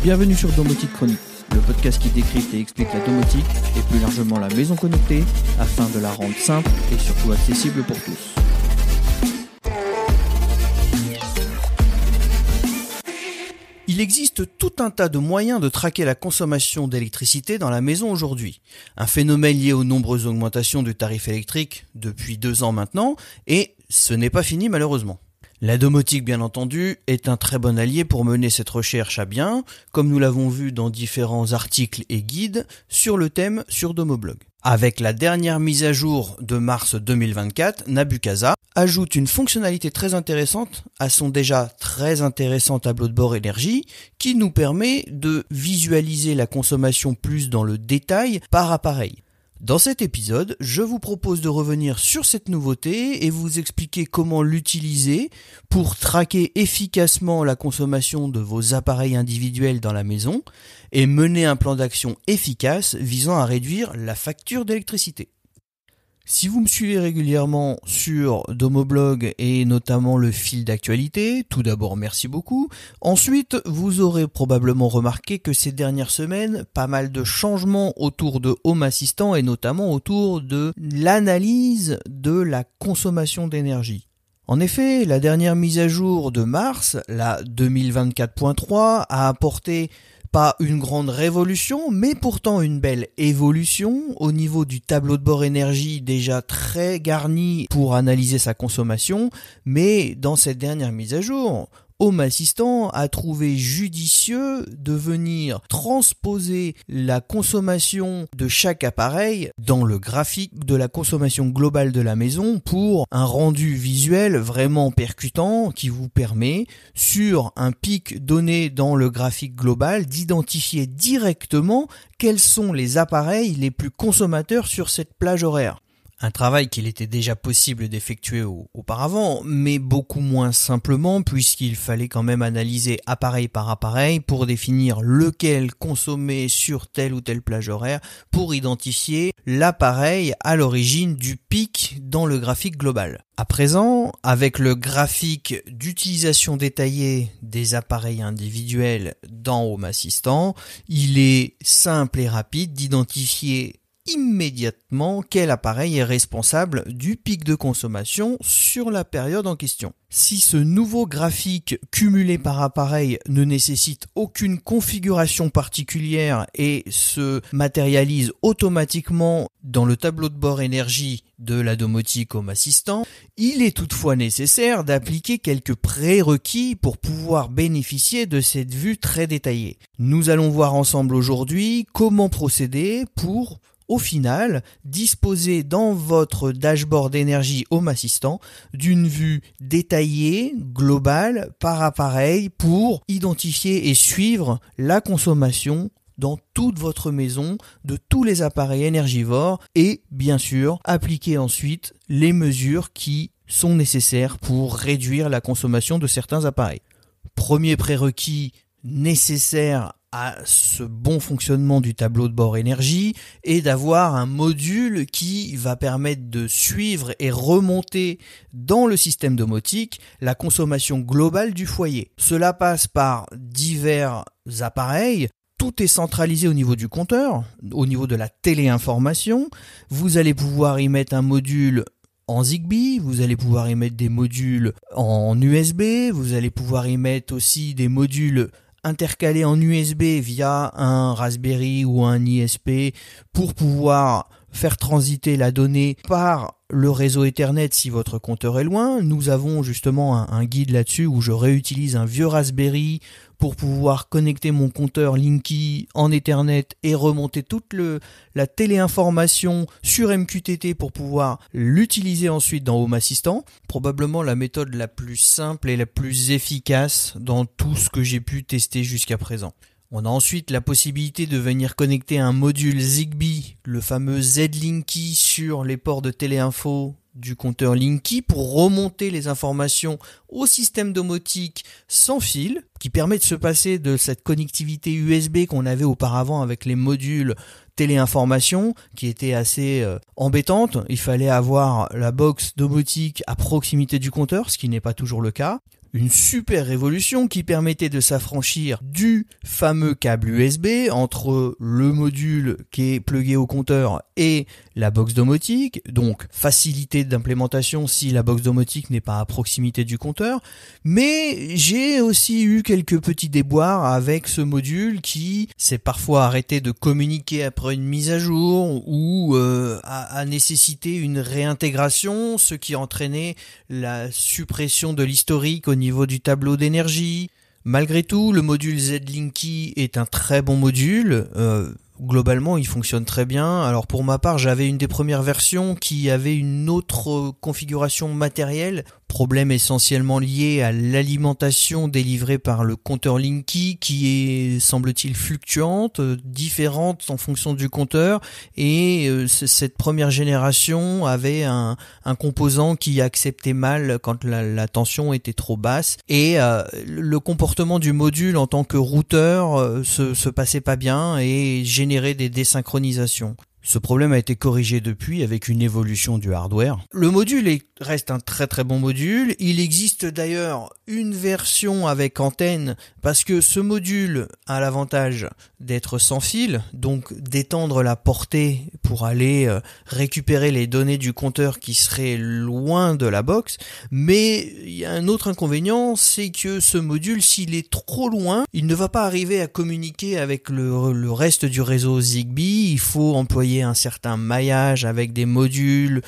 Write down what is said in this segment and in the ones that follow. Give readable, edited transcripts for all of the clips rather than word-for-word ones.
Bienvenue sur Domotique Chronique, le podcast qui décrypte et explique la domotique et plus largement la maison connectée afin de la rendre simple et surtout accessible pour tous. Il existe tout un tas de moyens de traquer la consommation d'électricité dans la maison aujourd'hui. Un phénomène lié aux nombreuses augmentations du tarif électrique depuis 2 ans maintenant, et ce n'est pas fini malheureusement. La domotique, bien entendu, est un très bon allié pour mener cette recherche à bien, comme nous l'avons vu dans différents articles et guides sur le thème sur Domoblog. Avec la dernière mise à jour de mars 2024, Nabucasa ajoute une fonctionnalité très intéressante à son déjà très intéressant tableau de bord énergie qui nous permet de visualiser la consommation plus dans le détail par appareil. Dans cet épisode, je vous propose de revenir sur cette nouveauté et vous expliquer comment l'utiliser pour traquer efficacement la consommation de vos appareils individuels dans la maison et mener un plan d'action efficace visant à réduire la facture d'électricité. Si vous me suivez régulièrement sur Domoblog et notamment le fil d'actualité, tout d'abord merci beaucoup. Ensuite, vous aurez probablement remarqué que ces dernières semaines, pas mal de changements autour de Home Assistant et notamment autour de l'analyse de la consommation d'énergie. En effet, la dernière mise à jour de mars, la 2024.3, a apporté pas une grande révolution, mais pourtant une belle évolution au niveau du tableau de bord énergie déjà très garni pour analyser sa consommation. Mais dans cette dernière mise à jour, Home Assistant a trouvé judicieux de venir transposer la consommation de chaque appareil dans le graphique de la consommation globale de la maison pour un rendu visuel vraiment percutant qui vous permet, sur un pic donné dans le graphique global, d'identifier directement quels sont les appareils les plus consommateurs sur cette plage horaire. Un travail qu'il était déjà possible d'effectuer auparavant, mais beaucoup moins simplement puisqu'il fallait quand même analyser appareil par appareil pour définir lequel consommer sur telle ou telle plage horaire pour identifier l'appareil à l'origine du pic dans le graphique global. À présent, avec le graphique d'utilisation détaillée des appareils individuels dans Home Assistant, il est simple et rapide d'identifier immédiatement quel appareil est responsable du pic de consommation sur la période en question. Si ce nouveau graphique cumulé par appareil ne nécessite aucune configuration particulière et se matérialise automatiquement dans le tableau de bord énergie de la domotique Home Assistant, il est toutefois nécessaire d'appliquer quelques prérequis pour pouvoir bénéficier de cette vue très détaillée. Nous allons voir ensemble aujourd'hui comment procéder pour au final, disposez dans votre dashboard d'énergie Home Assistant d'une vue détaillée, globale, par appareil pour identifier et suivre la consommation dans toute votre maison de tous les appareils énergivores et bien sûr appliquer ensuite les mesures qui sont nécessaires pour réduire la consommation de certains appareils. Premier prérequis nécessaire à ce bon fonctionnement du tableau de bord énergie et d'avoir un module qui va permettre de suivre et remonter dans le système domotique la consommation globale du foyer. Cela passe par divers appareils. Tout est centralisé au niveau du compteur, au niveau de la téléinformation. Vous allez pouvoir y mettre un module en Zigbee, vous allez pouvoir y mettre des modules en USB, vous allez pouvoir y mettre aussi des modules intercalé en USB via un Raspberry ou un ISP pour pouvoir faire transiter la donnée par le réseau Ethernet si votre compteur est loin. Nous avons justement un guide là-dessus où je réutilise un vieux Raspberry pour pouvoir connecter mon compteur Linky en Ethernet et remonter toute la téléinformation sur MQTT pour pouvoir l'utiliser ensuite dans Home Assistant. Probablement la méthode la plus simple et la plus efficace dans tout ce que j'ai pu tester jusqu'à présent. On a ensuite la possibilité de venir connecter un module Zigbee, le fameux Z-Linky, sur les ports de téléinfo du compteur Linky pour remonter les informations au système domotique sans fil, qui permet de se passer de cette connectivité USB qu'on avait auparavant avec les modules téléinformation, qui était assez embêtante. Il fallait avoir la box domotique à proximité du compteur, ce qui n'est pas toujours le cas. une super révolution qui permettait de s'affranchir du fameux câble USB entre le module qui est plugué au compteur et la box domotique, donc facilité d'implémentation si la box domotique n'est pas à proximité du compteur, mais j'ai aussi eu quelques petits déboires avec ce module qui s'est parfois arrêté de communiquer après une mise à jour ou a nécessité une réintégration, ce qui entraînait la suppression de l'historique au niveau du tableau d'énergie. Malgré tout, le module Z-Linky est un très bon module. Globalement, il fonctionne très bien. Alors pour ma part, j'avais une des premières versions qui avait une autre configuration matérielle, problème essentiellement lié à l'alimentation délivrée par le compteur Linky qui est, semble-t-il, fluctuante, différente en fonction du compteur, et cette première génération avait un composant qui acceptait mal quand la tension était trop basse, et le comportement du module en tant que routeur se passait pas bien et générait des désynchronisations. Ce problème a été corrigé depuis avec une évolution du hardware. Le module reste un très très bon module. Il existe d'ailleurs une version avec antenne parce que ce module a l'avantage d'être sans fil, donc d'étendre la portée pour aller récupérer les données du compteur qui seraient loin de la box. Mais il y a un autre inconvénient, c'est que ce module, s'il est trop loin, il ne va pas arriver à communiquer avec le reste du réseau Zigbee. Il faut employer un certain maillage avec des modules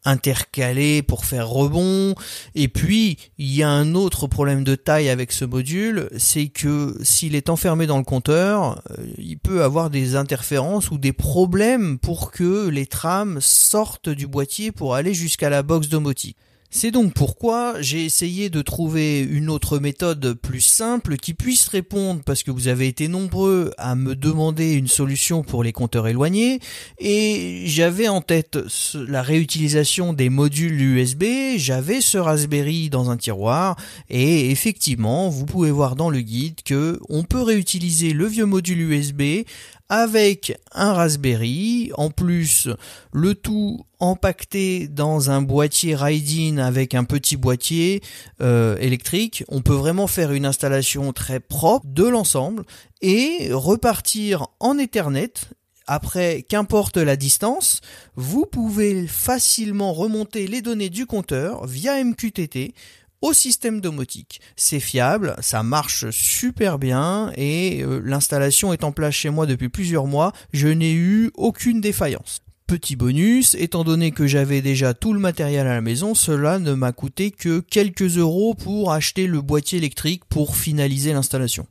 intercalés pour faire rebond. Et puis, il y a un autre problème de taille avec ce module, c'est que s'il est enfermé dans le compteur, il peut avoir des interférences ou des problèmes pour que les trames sortent du boîtier pour aller jusqu'à la box domotique. C'est donc pourquoi j'ai essayé de trouver une autre méthode plus simple qui puisse répondre, parce que vous avez été nombreux à me demander une solution pour les compteurs éloignés, et j'avais en tête la réutilisation des modules USB. J'avais ce Raspberry dans un tiroir, et effectivement, vous pouvez voir dans le guide que on peut réutiliser le vieux module USB avec un Raspberry, en plus le tout empaqueté dans un boîtier Ride-in avec un petit boîtier électrique. On peut vraiment faire une installation très propre de l'ensemble et repartir en Ethernet. Après, qu'importe la distance, vous pouvez facilement remonter les données du compteur via MQTT au système domotique. C'est fiable, ça marche super bien et l'installation est en place chez moi depuis plusieurs mois, je n'ai eu aucune défaillance. Petit bonus, étant donné que j'avais déjà tout le matériel à la maison, cela ne m'a coûté que quelques euros pour acheter le boîtier électrique pour finaliser l'installation.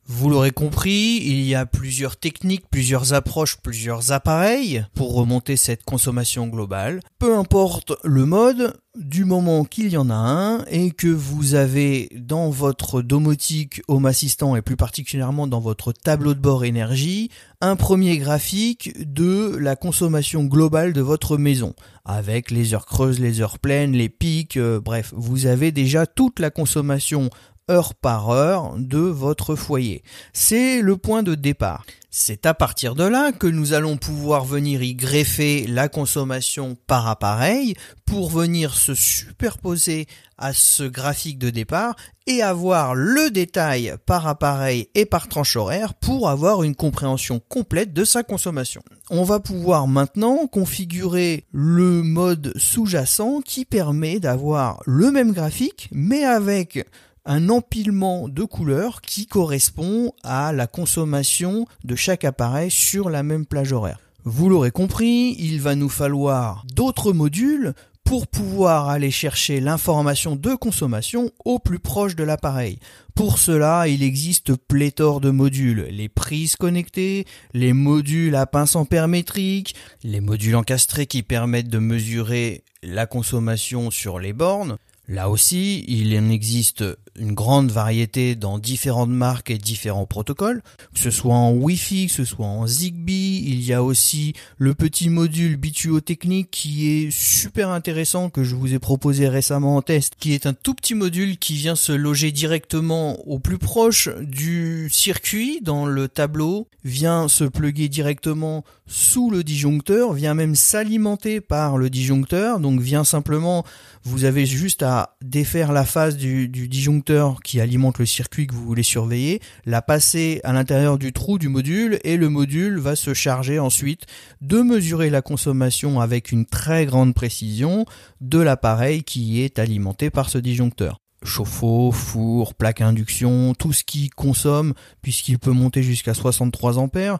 Vous l'aurez compris, il y a plusieurs techniques, plusieurs approches, plusieurs appareils pour remonter cette consommation globale. Peu importe le mode, du moment qu'il y en a un et que vous avez dans votre domotique Home Assistant et plus particulièrement dans votre tableau de bord énergie, un premier graphique de la consommation globale de votre maison avec les heures creuses, les heures pleines, les pics, bref, vous avez déjà toute la consommation heure par heure de votre foyer. C'est le point de départ. C'est à partir de là que nous allons pouvoir venir y greffer la consommation par appareil pour venir se superposer à ce graphique de départ et avoir le détail par appareil et par tranche horaire pour avoir une compréhension complète de sa consommation. On va pouvoir maintenant configurer le mode sous-jacent qui permet d'avoir le même graphique mais avec un empilement de couleurs qui correspond à la consommation de chaque appareil sur la même plage horaire. Vous l'aurez compris, il va nous falloir d'autres modules pour pouvoir aller chercher l'information de consommation au plus proche de l'appareil. Pour cela, il existe pléthore de modules, les prises connectées, les modules à pince ampère-métrique, les modules encastrés qui permettent de mesurer la consommation sur les bornes. Là aussi, il en existe une grande variété dans différentes marques et différents protocoles, que ce soit en Wi-Fi, que ce soit en Zigbee. Il y a aussi le petit module Bituo Technique qui est super intéressant, que je vous ai proposé récemment en test, qui est un tout petit module qui vient se loger directement au plus proche du circuit dans le tableau, vient se plugger directement sous le disjoncteur, vient même s'alimenter par le disjoncteur, donc vient simplement, vous avez juste à défaire la phase du disjoncteur qui alimente le circuit que vous voulez surveiller, la passer à l'intérieur du trou du module et le module va se charger ensuite de mesurer la consommation avec une très grande précision de l'appareil qui est alimenté par ce disjoncteur. Chauffe-eau, four, plaque à induction, tout ce qui consomme, puisqu'il peut monter jusqu'à 63 ampères,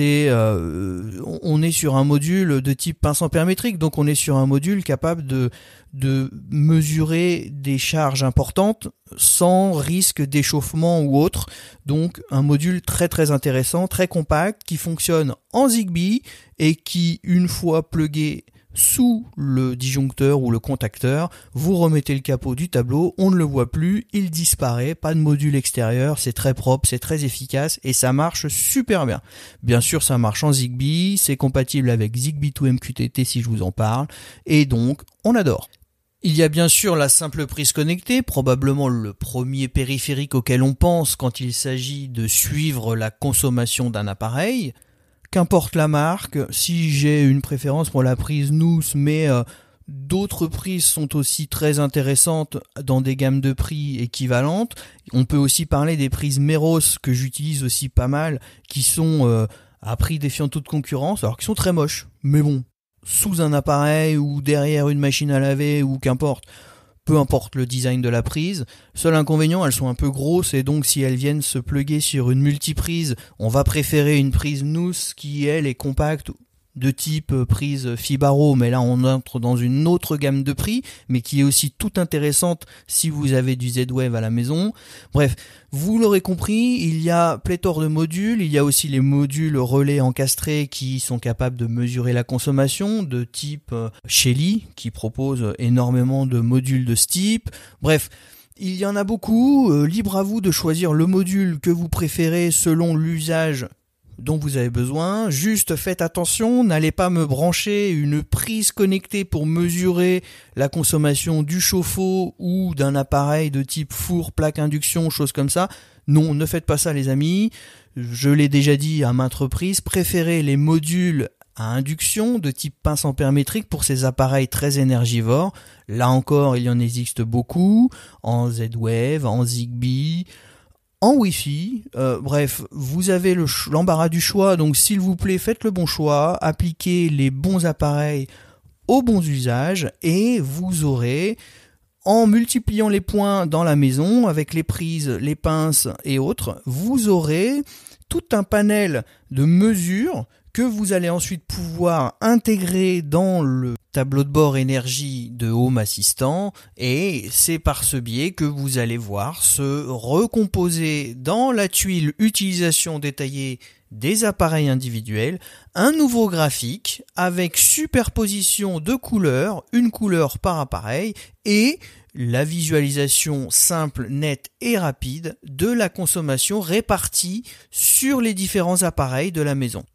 on est sur un module de type pince ampère métrique, donc on est sur un module capable de mesurer des charges importantes sans risque d'échauffement ou autre. Donc un module très très intéressant, très compact, qui fonctionne en Zigbee et qui, une fois plugué sous le disjoncteur ou le contacteur, vous remettez le capot du tableau, on ne le voit plus, il disparaît, pas de module extérieur, c'est très propre, c'est très efficace et ça marche super bien. Bien sûr, ça marche en Zigbee, c'est compatible avec Zigbee to MQTT si je vous en parle, et donc on adore. Il y a bien sûr la simple prise connectée, probablement le premier périphérique auquel on pense quand il s'agit de suivre la consommation d'un appareil. Qu'importe la marque, si j'ai une préférence pour la prise Nous, mais d'autres prises sont aussi très intéressantes dans des gammes de prix équivalentes. On peut aussi parler des prises Meros que j'utilise aussi pas mal, qui sont à prix défiant toute concurrence, alors qui sont très moches. Mais bon, sous un appareil ou derrière une machine à laver ou qu'importe, peu importe le design de la prise. Seul inconvénient, elles sont un peu grosses et donc si elles viennent se plugger sur une multiprise, on va préférer une prise Nous qui elle est compacte de type prise Fibaro, mais là on entre dans une autre gamme de prix, mais qui est aussi toute intéressante si vous avez du Z-Wave à la maison. Bref, vous l'aurez compris, il y a pléthore de modules, il y a aussi les modules relais encastrés qui sont capables de mesurer la consommation, de type Shelly, qui propose énormément de modules de ce type. Bref, il y en a beaucoup, libre à vous de choisir le module que vous préférez selon l'usage dont vous avez besoin. Juste faites attention, n'allez pas me brancher une prise connectée pour mesurer la consommation du chauffe-eau ou d'un appareil de type four, plaque induction, choses comme ça. Non, ne faites pas ça les amis. Je l'ai déjà dit à maintes reprises, préférez les modules à induction de type pince ampère métrique pour ces appareils très énergivores. Là encore, il y en existe beaucoup, en Z-Wave, en Zigbee, en Wi-Fi, bref, vous avez l'embarras du choix, donc s'il vous plaît, faites le bon choix, appliquez les bons appareils aux bons usages et vous aurez, en multipliant les points dans la maison avec les prises, les pinces et autres, vous aurez tout un panel de mesures que vous allez ensuite pouvoir intégrer dans le tableau de bord énergie de Home Assistant et c'est par ce biais que vous allez voir se recomposer dans la tuile utilisation détaillée des appareils individuels un nouveau graphique avec superposition de couleurs, une couleur par appareil et la visualisation simple, nette et rapide de la consommation répartie sur les différents appareils de la maison.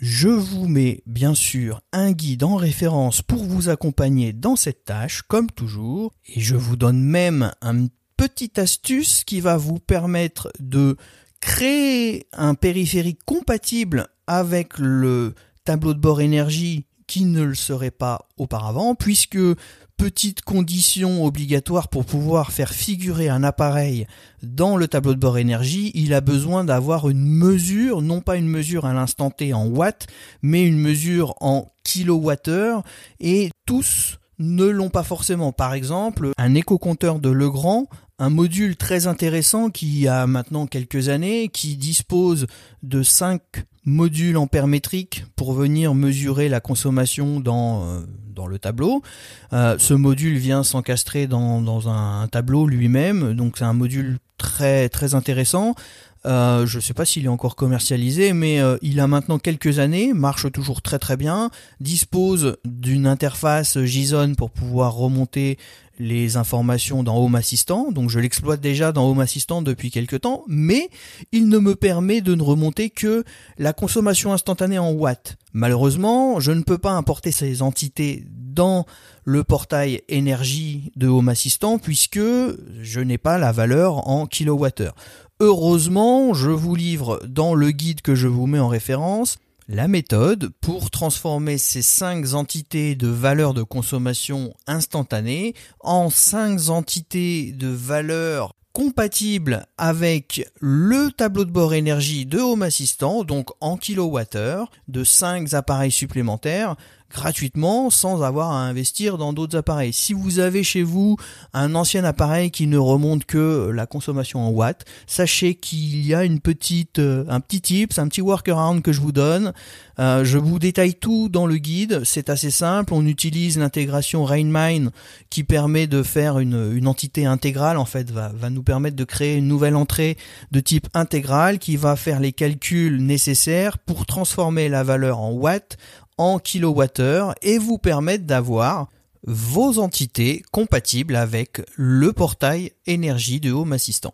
Je vous mets bien sûr un guide en référence pour vous accompagner dans cette tâche, comme toujours, et je vous donne même une petite astuce qui va vous permettre de créer un périphérique compatible avec le tableau de bord énergie qui ne le serait pas auparavant, puisque petite condition obligatoire pour pouvoir faire figurer un appareil dans le tableau de bord énergie, il a besoin d'avoir une mesure, non pas une mesure à l'instant T en watts, mais une mesure en kilowattheure, et tous ne l'ont pas forcément. Par exemple, un éco-compteur de Legrand, un module très intéressant qui a maintenant quelques années, qui dispose de 5 modules ampère-métriques pour venir mesurer la consommation dans le tableau. Ce module vient s'encastrer dans un tableau lui-même, donc c'est un module très très intéressant. Je ne sais pas s'il est encore commercialisé, mais il a maintenant quelques années, marche toujours très très bien, dispose d'une interface JSON pour pouvoir remonter les informations dans Home Assistant, donc je l'exploite déjà dans Home Assistant depuis quelques temps, mais il ne me permet de ne remonter que la consommation instantanée en watts. Malheureusement, je ne peux pas importer ces entités dans le portail énergie de Home Assistant puisque je n'ai pas la valeur en kilowattheure. Heureusement, je vous livre dans le guide que je vous mets en référence la méthode pour transformer ces 5 entités de valeur de consommation instantanée en 5 entités de valeur compatibles avec le tableau de bord énergie de Home Assistant, donc en kilowattheure, de 5 appareils supplémentaires, gratuitement, sans avoir à investir dans d'autres appareils. Si vous avez chez vous un ancien appareil qui ne remonte que la consommation en watts, sachez qu'il y a un petit tips, un petit workaround que je vous donne. Je vous détaille tout dans le guide, c'est assez simple. On utilise l'intégration Rainmine qui permet de faire une entité intégrale, en fait, va nous permettre de créer une nouvelle entrée de type intégral qui va faire les calculs nécessaires pour transformer la valeur en watts en kilowattheure et vous permettre d'avoir vos entités compatibles avec le portail énergie de Home Assistant.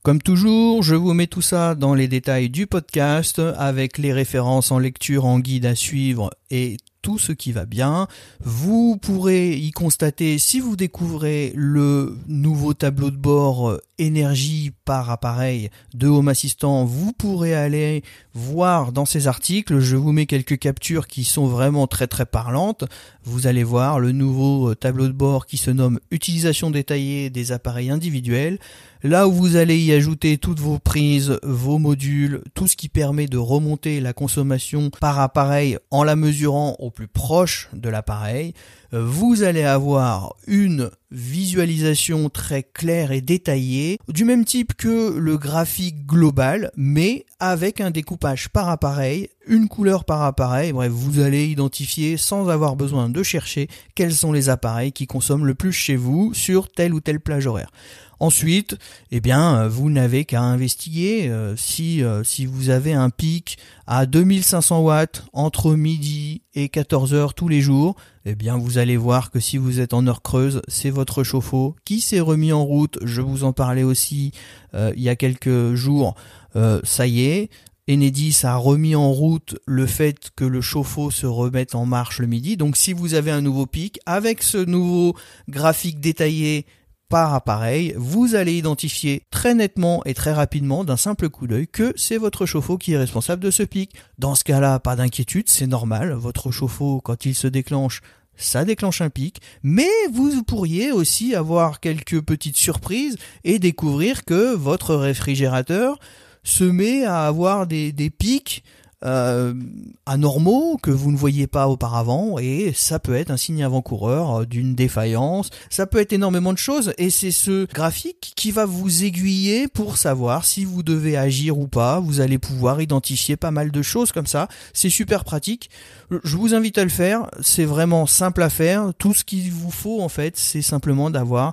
Comme toujours, je vous mets tout ça dans les détails du podcast avec les références en lecture, en guide à suivre et tout ce qui va bien. Vous pourrez y constater, si vous découvrez le nouveau tableau de bord énergie par appareil de Home Assistant, vous pourrez aller voir dans ces articles. Je vous mets quelques captures qui sont vraiment très très parlantes. Vous allez voir le nouveau tableau de bord qui se nomme utilisation détaillée des appareils individuels. Là où vous allez y ajouter toutes vos prises, vos modules, tout ce qui permet de remonter la consommation par appareil en la mesurant au plus proche de l'appareil. Vous allez avoir une visualisation très claire et détaillée, du même type que le graphique global, mais avec un découpage par appareil, une couleur par appareil. Bref, vous allez identifier sans avoir besoin de chercher quels sont les appareils qui consomment le plus chez vous sur telle ou telle plage horaire. Ensuite, vous n'avez qu'à investiguer. Si vous avez un pic à 2500 watts entre midi et 14h tous les jours, vous allez voir que si vous êtes en heure creuse, c'est votre chauffe-eau qui s'est remis en route. Je vous en parlais aussi il y a quelques jours. Ça y est, Enedis a remis en route le fait que le chauffe-eau se remette en marche le midi. Donc si vous avez un nouveau pic, avec ce nouveau graphique détaillé par appareil, vous allez identifier très nettement et très rapidement d'un simple coup d'œil que c'est votre chauffe-eau qui est responsable de ce pic. Dans ce cas-là, pas d'inquiétude, c'est normal. Votre chauffe-eau, quand il se déclenche, ça déclenche un pic, mais vous pourriez aussi avoir quelques petites surprises et découvrir que votre réfrigérateur se met à avoir des pics anormaux que vous ne voyiez pas auparavant, et ça peut être un signe avant-coureur d'une défaillance, ça peut être énormément de choses, et c'est ce graphique qui va vous aiguiller pour savoir si vous devez agir ou pas. Vous allez pouvoir identifier pas mal de choses comme ça, c'est super pratique. Je vous invite à le faire, c'est vraiment simple à faire. Tout ce qu'il vous faut en fait, c'est simplement d'avoir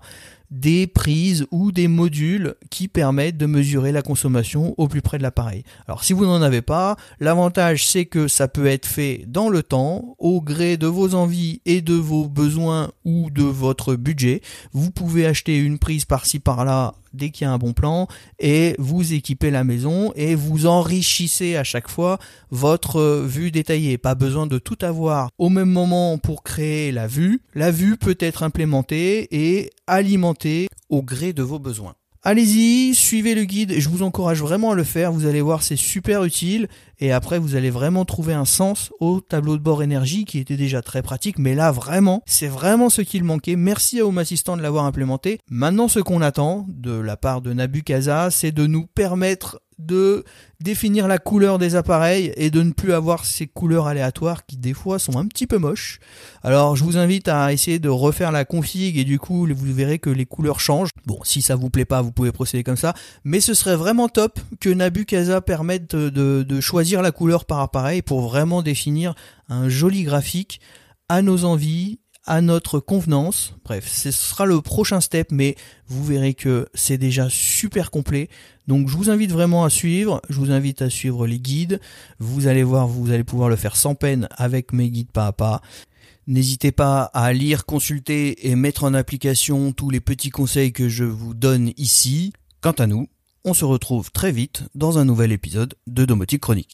des prises ou des modules qui permettent de mesurer la consommation au plus près de l'appareil. Alors si vous n'en avez pas, l'avantage c'est que ça peut être fait dans le temps, au gré de vos envies et de vos besoins ou de votre budget. Vous pouvez acheter une prise par-ci par-là dès qu'il y a un bon plan et vous équipez la maison et vous enrichissez à chaque fois votre vue détaillée. Pas besoin de tout avoir au même moment pour créer la vue. La vue peut être implémentée et alimentée au gré de vos besoins. Allez-y, suivez le guide et je vous encourage vraiment à le faire. Vous allez voir, c'est super utile et après vous allez vraiment trouver un sens au tableau de bord énergie qui était déjà très pratique, mais là vraiment, c'est vraiment ce qu'il manquait. Merci à Home Assistant de l'avoir implémenté. Maintenant, ce qu'on attend de la part de Nabu Casa, c'est de nous permettre de définir la couleur des appareils et de ne plus avoir ces couleurs aléatoires qui des fois sont un petit peu moches. Alors je vous invite à essayer de refaire la config et du coup vous verrez que les couleurs changent. Bon, si ça vous plaît pas, vous pouvez procéder comme ça, mais ce serait vraiment top que Nabu Casa permette de choisir la couleur par appareil pour vraiment définir un joli graphique à nos envies, à notre convenance. Bref, ce sera le prochain step, mais vous verrez que c'est déjà super complet. Donc je vous invite vraiment à suivre, je vous invite à suivre les guides. Vous allez voir, vous allez pouvoir le faire sans peine avec mes guides pas à pas. N'hésitez pas à lire, consulter et mettre en application tous les petits conseils que je vous donne ici. Quant à nous, on se retrouve très vite dans un nouvel épisode de Domotique Chronique.